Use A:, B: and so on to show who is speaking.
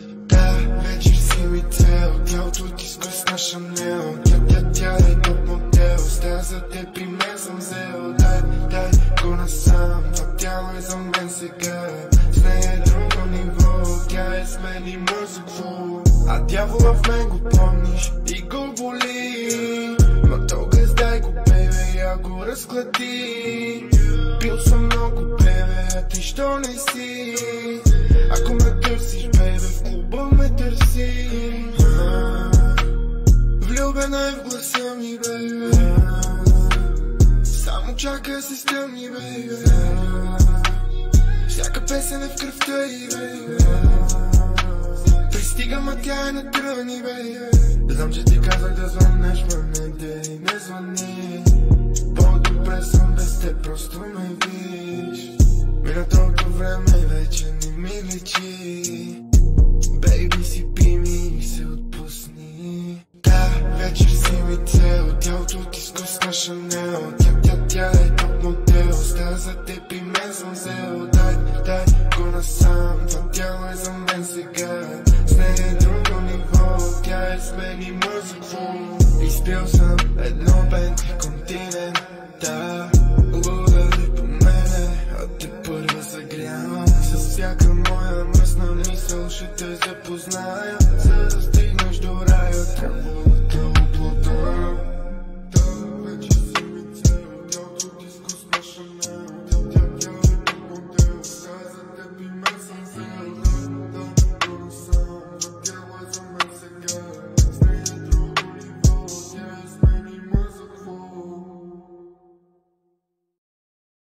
A: Да, вечер си ми цел, тялото ти с гъсна Шанел. Тя е топ модел, стая за теб при мен съм взел. Дай го насам, това тяло е за мен сега. С нея е друго ниво, тя е с мен и мързък звук. А дявола в мен го помниш и го боли. Ма толкова дай го, бебе, я го разклади. Пил съм много, бебе, а ти що не си? Ако ме търсиш, бебе, в клуба ме търси. Влюбена е в гласа ми, бебе, само чака се стъмни, бебе. Всяка песен е в кръвта и, бебе, пристигам, а тя е на тръни, бебе. Знам, че ти казах да звънеш, ма не дей, не звъни. По-добре съм без теб, просто ме виж. Мина толкова време, вече не ми личи. Бейби, си пи ми и се отпусни. Да, вечер си ми цел, тялото ти с гъсна Шанел. Тя е топ модел, стая за теб и мен съм взел. Дай го насам, това тяло е за мен сега. С нея е друго ниво, тя е с мен и мързък звук. Изпил съм едно Бентли континент, да, луда ли по мене, а те първа загрявам. С всяка моя мръсна мисъл ще те запозная.